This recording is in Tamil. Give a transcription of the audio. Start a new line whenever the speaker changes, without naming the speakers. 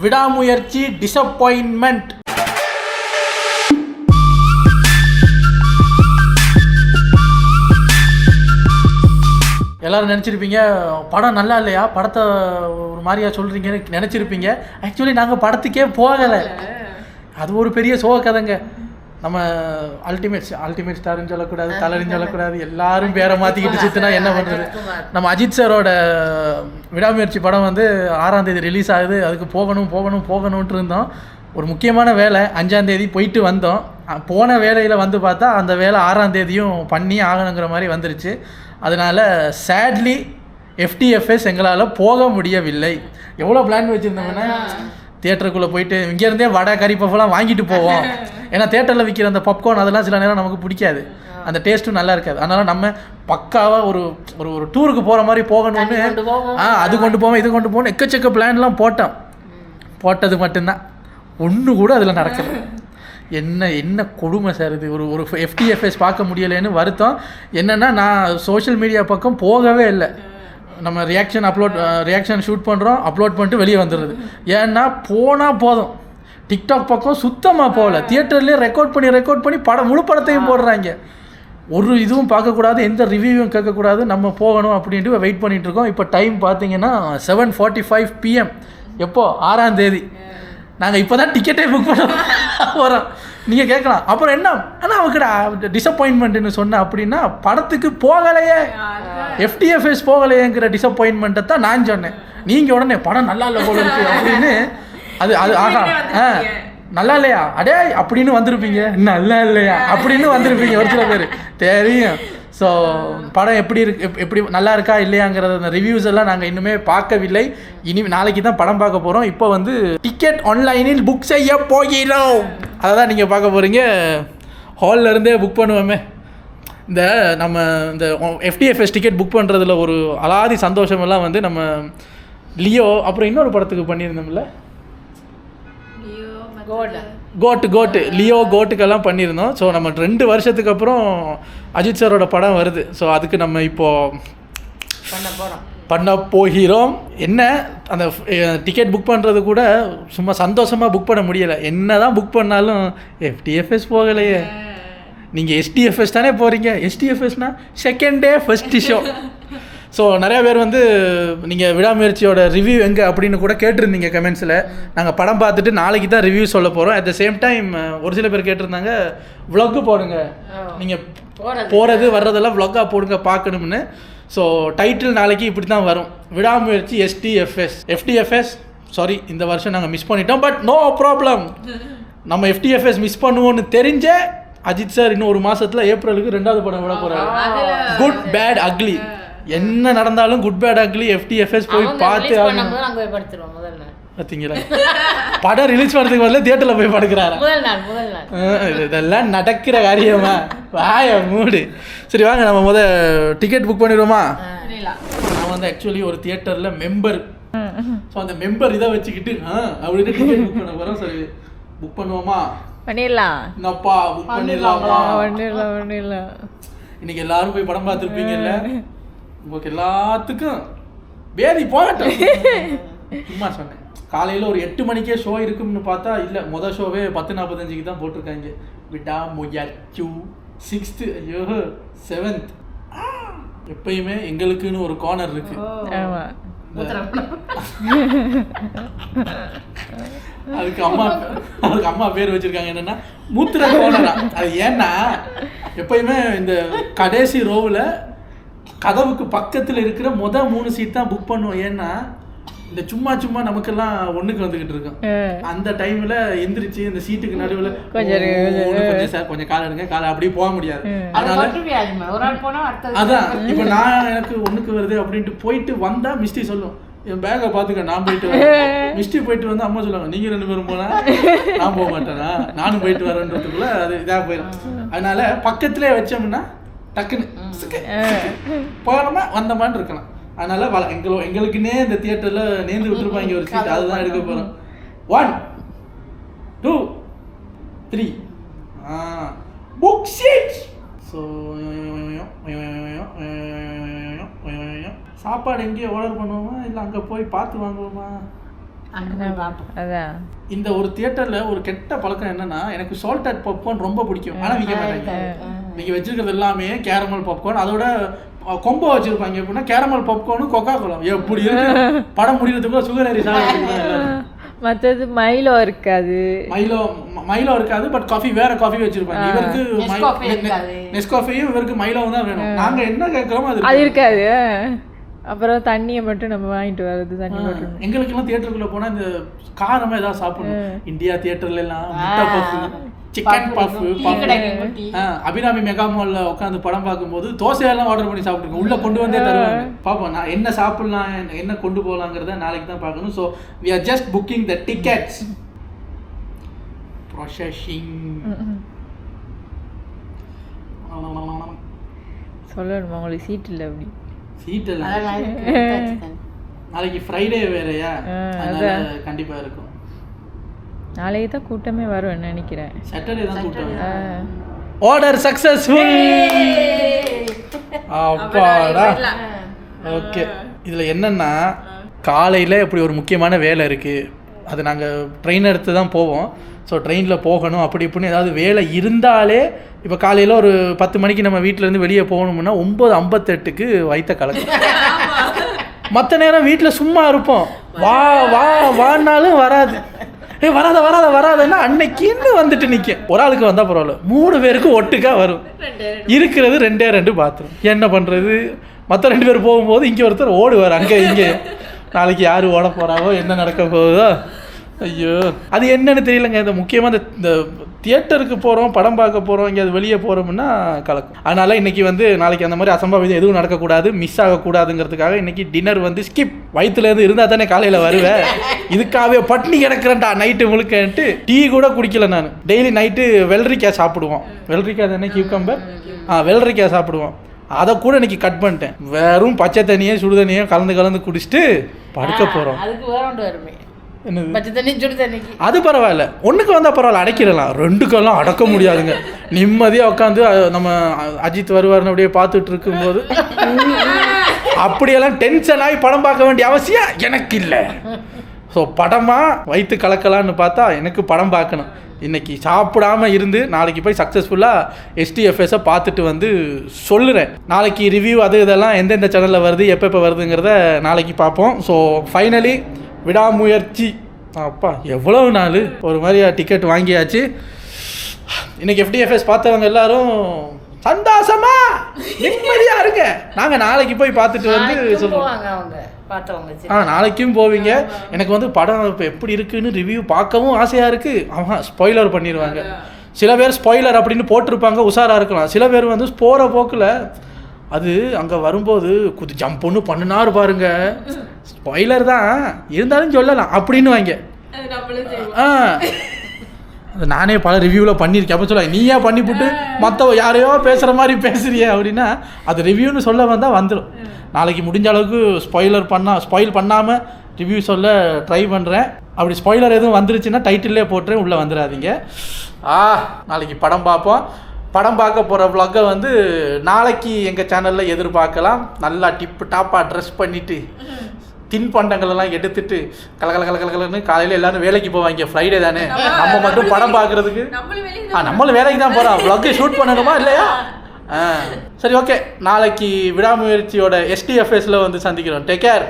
விடாமுயற்சி டிசப்பாயின்மெண்ட். எல்லோரும் நினச்சிருப்பீங்க படம் நல்லா இல்லையா, படத்தை ஒரு மாதிரியா சொல்கிறீங்கன்னு நினச்சிருப்பீங்க. ஆக்சுவலி நாங்கள் படத்துக்கே போகலை. அது ஒரு பெரிய சோக கதைங்க. நம்ம அல்டிமேட் ஸ்டார்னு சொல்லக்கூடாது, தலரின்னு சொல்லக்கூடாது, எல்லாரும் பேரை மாற்றிக்கிட்டு சுற்றினா என்ன பண்ணுறது. நம்ம அஜித் சாரோட விடாமுயற்சி படம் வந்து 6ஆம் தேதி ரிலீஸ் ஆகுது. அதுக்கு போகணுன்ட்டு இருந்தோம். ஒரு முக்கியமான வேலை 5ஆம் தேதி போயிட்டு வந்தோம். போன வேலையில் வந்து பார்த்தா அந்த வேலை 6ஆம் தேதியும் பண்ணி ஆகணுங்கிற மாதிரி வந்துருச்சு. அதனால் சேட்லி FTFS எங்களால் போக முடியவில்லை. எவ்வளோ பிளான் வச்சுருந்தோம்னா தியேட்டருக்குள்ளே போயிட்டு இங்கேருந்தே வடை கறி பஃப்லாம் வாங்கிட்டு போவோம். ஏன்னா தியேட்டரில் விற்கிற அந்த பாப்கார்ன் அதெல்லாம் சில நேரம் நமக்கு பிடிக்காது, அந்த டேஸ்ட்டும் நல்லா இருக்காது. அதனால் நம்ம பக்காவாக ஒரு ஒரு டூருக்கு போகிற மாதிரி போகணும்னு அது கொண்டு போவோம் இது கொண்டு போகணும் எக்கச்சக்க பிளான்லாம் போட்டது மட்டும்தான் ஒன்று கூட அதில் நடக்கலை. என்ன கொடுமை சார் இது. ஒரு FTFS பார்க்க முடியலைன்னு வருத்தம். என்னென்னா நான் சோஷியல் மீடியா பக்கம் போகவே இல்லை. நம்ம ரியாக்ஷன் ஷூட் பண்ணுறோம், அப்லோட் பண்ணிட்டு வெளியே வந்துடுறது. ஏன்னா போனால் போதும். டிக்டாக் பக்கம் சுத்தமாக போகல. தியேட்டர்லேயே ரெக்கார்ட் பண்ணி முழு படத்தையும் போடுறாங்க. ஒரு இதுவும் பார்க்கக்கூடாது, எந்த ரிவ்யூவும் கேட்கக்கூடாது, நம்ம போகணும் அப்படின்ட்டு வெயிட் பண்ணிகிட்ருக்கோம். இப்போ டைம் பார்த்தீங்கன்னா 7:45 PM. எப்போ 6ஆம் தேதி. நாங்கள் இப்போ தான் டிக்கெட்டே புக் பண்ண போகிறோம். நீங்கள் கேட்கலாம் அப்புறம் என்ன ஆனால் அவங்கடா டிசப்பாயின்மெண்ட்டுன்னு சொன்னேன் அப்படின்னா, படத்துக்கு போகலையே, FTFS போகலையேங்கிற டிசப்பாயின்மெண்ட்டை தான் நான் சொன்னேன். நீங்கள் உடனே படம் நல்லா இல்லை போல இருக்கு அப்படின்னு அது ஆகா நல்லா இல்லையா அடே அப்படின்னு வந்திருப்பீங்க, நல்லா இல்லையா அப்படின்னு வந்திருப்பீங்க ஒரு சில பேர் தெரியும். ஸோ படம் எப்படி நல்லா இருக்கா இல்லையாங்கிறத அந்த ரிவ்யூஸ் எல்லாம் நாங்கள் இன்னுமே பார்க்கவில்லை. நாளைக்கு தான் படம் பார்க்க போகிறோம். இப்போ வந்து டிக்கெட் ஆன்லைனில் புக் செய்ய போகிறோம். அதை தான் நீங்கள் பார்க்க போகிறீங்க. ஹாலில் இருந்தே புக் பண்ணுவோமே. நம்ம இந்த FTFS டிக்கெட் புக் பண்ணுறதுல ஒரு அலாதி சந்தோஷமெல்லாம் வந்து நம்ம லியோ அப்புறம் இன்னொரு படத்துக்கு பண்ணியிருந்தோம்ல, லியோ கோட்டுக்கெல்லாம் பண்ணியிருந்தோம். ஸோ நம்ம 2 வருஷத்துக்கு அப்புறம் அஜித் சாரோட படம் வருது. ஸோ அதுக்கு நம்ம இப்போது பண்ண போகிறோம். என்ன அந்த டிக்கெட் புக் பண்ணுறது கூட சும்மா சந்தோஷமாக புக் பண்ண முடியலை. என்ன தான் புக் பண்ணாலும் FTFS போகலையே. நீங்கள் STFS தானே போகிறீங்க. STFSனா second day first show. So நிறையா பேர் வந்து நீங்கள் விடாமுயற்சியோட ரிவ்யூ எங்கே அப்படின்னு கூட கேட்டிருந்தீங்க கமெண்ட்ஸில். நாங்கள் படம் பார்த்துட்டு நாளைக்கு தான் ரிவ்யூ சொல்ல போகிறோம். அட் த சேம் டைம் ஒரு சில பேர் கேட்டிருந்தாங்க விளாக்கு போடுங்க, நீங்கள் போகிறது வர்றதெல்லாம் விளாக்காக போடுங்க பார்க்கணும்னு. ஸோ டைட்டில் நாளைக்கு இப்படி தான் வரும், விடாமுயற்சி FTFS. சாரி, இந்த வருஷம் நாங்கள் மிஸ் பண்ணிட்டோம். But no problem. நம்ம FTFS மிஸ் பண்ணுவோன்னு தெரிஞ்ச அஜித் சார் இன்னும் ஒரு மாதத்தில் ஏப்ரலுக்கு 2வது படம் விட போகிறாரு, குட் பேட் அக்லி. என்ன நடந்தாலும் குட் பேட் அக்லி FTFS போய் பார்த்து பார்த்தீங்களா, படம் ரிலீஸ் பண்ணுறதுக்கு முதல்ல தியேட்டரில் போய் படுக்கிறாரு. இதெல்லாம் நடக்கிற காரியமா? வாய மூடு. சரி வாங்க நம்ம டிக்கெட் புக் பண்ணிடுவோமா? நான் வந்து ஆக்சுவலி ஒரு தியேட்டரில் மெம்பர். ஸோ அந்த மெம்பர் இதை வச்சுக்கிட்டு அப்படின்னு டிக்கெட் புக் பண்ண போகிறோம். சரி புக் பண்ணுவோமா? பண்ணிடலாம். என்னப்பா புக் பண்ணிடலாமா? பண்ணிடலாம். இன்னைக்கு எல்லாரும் போய் படம் பார்த்துருப்பீங்கல்ல, உங்களுக்கு எல்லாத்துக்கும் வேதி போகட்டும். சும்மா சொன்னேன். காலையில் ஒரு 8 மணிக்கே ஷோ இருக்கும்னு பார்த்தா இல்லை, மொதல் ஷோவே 10:45 தான் போட்டிருக்காங்க. விடாமுயற்சி 6th, ஐயோ 7th. எப்பயுமே எங்களுக்குன்னு ஒரு கார்னர் இருக்கு. அதுக்கு அம்மா பேர் வச்சிருக்காங்க என்னன்னா மூத்திர கோணரா. அது ஏன்னா எப்பயுமே இந்த கடைசி ரோவில் கதவுக்கு பக்கத்தில் இருக்கிற 3 சீட் தான் புக் பண்ணுவோம். ஏன்னா இந்த சும்மா நமக்கெல்லாம் ஒண்ணுக்கு வந்துகிட்டு இருக்கோம். அந்த டைம்ல எந்திரிச்சு இந்த சீட்டுக்கு நடுவில் கொஞ்சம் காலை எடுங்க, காலை அப்படியே போக முடியாது. அதனால அதான் இப்ப நான் எனக்கு ஒண்ணுக்கு வருது அப்படின்ட்டு போயிட்டு வந்தா மிஸ்டி சொல்லும், என் பேக்கை பார்த்துக்க நான் போயிட்டு வரேன். மிஸ்டி போயிட்டு வந்து அம்மா சொல்லுவாங்க, நீங்கள் 2 பேரும் போனா நான் போக மாட்டேனா, நானும் போயிட்டு வரேன்றதுக்குள்ள அது இதாக போயிடும். அதனால பக்கத்திலே வச்சோம்னா டக்குன்னு போனோமா வந்தோமான்னு இருக்கலாம். அதனால எங்களுக்குன்னே இந்த தியேட்டர்ல நேர்ந்து விட்டுருப்பாங்க ஒரு சீட், அதுதான் எடுக்க போறோம். 1 2 3 புக் சீட். ஸோ சாப்பாடு எங்கேயோ ஆர்டர் பண்ணுவோமா இல்லை அங்கே போய் பார்த்து வாங்குவோமா?
அதான்
இந்த ஒரு தியேட்டரில் ஒரு கெட்ட பழக்கம் என்னன்னா, எனக்கு சால்டட் பாப்கார்ன் ரொம்ப பிடிக்கும். ஆனால் விற்க மாட்டாங்க. நீங்கள் வச்சிருக்கிறது எல்லாமே கேரமல் பாப்கார்ன், அதோட கொம்போ வச்சிருப்பாங்க. எப்படின்னா கேரமல் பாப்கார்னும் கொக்கா கோலா. எப்படி இருக்கு படம் முடிகிறதுக்குள்ள சுகர் ஏறி சாப்பிடுவாங்க.
மற்றது மைலோ இருக்காது.
மைலோ இருக்காது, பட் காஃபி வேற காஃபி வச்சிருப்பாங்க. இவருக்கு நெஸ்காஃபியும் இவருக்கு மைலோவும் தான் வேணும். நாங்கள் என்ன கேட்குறோமோ அது இருக்காது.
அப்புறம் தண்ணியை மட்டும் நம்ம வாங்கிட்டு வர்றது. தண்ணி மட்டும்
எங்களுக்கெல்லாம் தியேட்டருக்குள்ள போனால் இந்த காரமாக ஏதாவது சாப்பிடணும். இந்தியா தியேட்டர்ல எல்லாம் முட்டை puff, chicken puff, Abirami mega மால்ல உட்காந்து படம் பார்க்கும்போது தோசையெல்லாம் ஆர்டர் பண்ணி சாப்பிட்டுருக்கோம். உள்ள கொண்டு வந்தே தருவாங்க. பார்ப்போம் நான் என்ன சாப்பிடலாம், என்ன கொண்டு போகலாங்கிறத நாளைக்கு தான் பார்க்கணும். So we are just booking the tickets. Processing
சொல்லணுமா உங்களுக்கு? சீட் இல்லை அப்படி.
சீட் இல்லை. நாளைக்கு ஃப்ரைடே வேறையா, அதனால கண்டிப்பா இருக்கும்.
நாளைக்கு தான் கூட்டமே வரும் நினைக்கிறேன்.
சாட்டர்டே தான் கூட்டம். Order successful. அப்பாடா. ஓகே, இதில் என்னென்னா காலையில் இப்படி ஒரு முக்கியமான வேலை இருக்குது. அது நாங்கள் ட்ரெயின் எடுத்து தான் போவோம். ஸோ ட்ரெயினில் போகணும். அப்படி இப்படின்னு ஏதாவது வேலை இருந்தாலே, இப்போ காலையில் ஒரு 10 மணிக்கு நம்ம வீட்டிலேருந்து வெளியே போகணும்னா 9:58க்கு வயிற்ற கலக்கும். மற்ற நேரம் வீட்டில் சும்மா இருப்போம். வா வா வான்னாலும் வராது. வராத வராத வராதுன்னா அன்னைக்குன்னு வந்துட்டு நிற்கும். ஒரு ஆளுக்கு வந்தால் பரவாயில்ல, 3 பேருக்கு ஒட்டுக்கா வரும். இருக்கிறது 2 பாத்ரூம். என்ன பண்ணுறது? மற்ற 2 பேர் போகும்போது இங்கே ஒருத்தர் ஓடுவார் அங்கே இங்கே. நாளைக்கு யார் ஓட போகிறாவோ, என்ன நடக்க போகுதோ. ஐயோ, அது என்னன்னு தெரியலங்க. இந்த முக்கியமாக இந்த தியேட்டருக்கு போகிறோம், படம் பார்க்க போகிறோம், இங்கே அது வெளியே போகிறோம்னா கலக்கும். அதனால் இன்றைக்கி நாளைக்கு அந்த மாதிரி அசம்பாவிதம் எதுவும் நடக்கக்கூடாது, மிஸ் ஆகக்கூடாதுங்கிறதுக்காக இன்றைக்கி டின்னர் ஸ்கிப். வயிற்றுலேருந்து இருந்தால் தானே காலையில் வருவேன். இதுக்காகவே பட்னி கிடக்கிறேன்டா நைட்டு முழுக்கன்ட்டு டீ கூட குடிக்கல நான். டெய்லி நைட்டு வெள்ளரிக்காய் சாப்பிடுவோம். வெள்ளரிக்காய் தானே, கியூக்கம்பர். வெள்ளரிக்காய் சாப்பிடுவோம். அதை கூட இன்னைக்கு கட் பண்ணிட்டேன். வெறும் பச்சை தண்ணியே சுடு தண்ணியே கலந்து குடிச்சிட்டு படுக்க போகிறோம். அது பரவாயில்ல, ஒன்றுக்கு வந்தால் பரவாயில்ல, அடைக்கிடலாம். 2க்கெல்லாம் அடக்க முடியாதுங்க. நிம்மதியாக உட்காந்து நம்ம அஜித் வருவார்னு அப்படியே பார்த்துட்டு இருக்கும்போது அப்படியெல்லாம் டென்ஷன் ஆகி படம் பார்க்க வேண்டிய அவசியம் எனக்கு இல்லை. ஸோ படமாக வயிற்று கலக்கலான்னு பார்த்தா எனக்கு படம் பார்க்கணும். இன்றைக்கி சாப்பிடாமல் இருந்து நாளைக்கு போய் சக்ஸஸ்ஃபுல்லாக STFSஐ பார்த்துட்டு சொல்லுறேன். நாளைக்கு ரிவ்யூ அது இதெல்லாம் எந்தெந்த சேனலில் வருது, எப்போ வருதுங்கிறத நாளைக்கு பார்ப்போம். ஸோ ஃபைனலி விடாமுயற்சி. அப்பா எவ்வளவு நாள் ஒரு மாதிரியா டிக்கெட் வாங்கியாச்சு. இன்றைக்கி FTFS பார்த்தவங்க எல்லாரும் சந்தோஷமா நிம்மதியாக இருங்க. நாங்கள் நாளைக்கு போய் பார்த்துட்டு சொல்லுவோம். நாளைக்கும் போவீங்க. எனக்கு படம் இப்போ எப்படி இருக்குன்னு ரிவ்யூ பார்க்கவும் ஆசையாக இருக்குது. ஸ்பாய்லர் பண்ணிடுவாங்க. சில பேர் ஸ்பாய்லர் அப்படின்னு போட்டிருப்பாங்க, உஷாராக இருக்கலாம். சில பேர் போகிற போக்கில் அது அங்கே வரும்போது ஜம்ப் ஒன்று பண்ணினாரு பாருங்க, ஸ்பாய்லர் தான் இருந்தாலும் சொல்லலாம் அப்படின்னு வாங்க. அது நானே பல ரிவ்யூவில் பண்ணியிருக்கேன். அப்போ சொல்ல நீயா பண்ணிவிட்டு மற்ற யாரையோ பேசுகிற மாதிரி பேசுறியே அப்படின்னா அது ரிவ்யூன்னு சொல்ல வந்தால் வந்துடும். நாளைக்கு முடிஞ்ச அளவுக்கு ஸ்பாயில் பண்ணாமல் ரிவ்யூ சொல்ல ட்ரை பண்ணுறேன். அப்படி ஸ்பாய்லர் எதுவும் வந்துருச்சுன்னா டைட்டிலே போட்டுறேன், உள்ளே வந்துடாதீங்க. நாளைக்கு படம் பார்ப்போம். படம் பார்க்க போகிற vlog நாளைக்கு எங்கள் சேனலில் எதிர்பார்க்கலாம். நல்லா டிப்பு டாப்பாக ட்ரெஸ் பண்ணிவிட்டு தின்பண்டங்களெல்லாம் எடுத்துட்டு கலகலன்னு காலையில் எல்லோரும் வேலைக்கு போவாங்க. ஃப்ரைடே தானே, நம்ம மட்டும் படம் பார்க்குறதுக்கு நம்மளும் வேலைக்கு தான் போகிறோம். vlog ஷூட் பண்ணணுமா இல்லையா? சரி, ஓகே. நாளைக்கு விடாமுயற்சியோட STFSல சந்திக்கிறோம். Take care.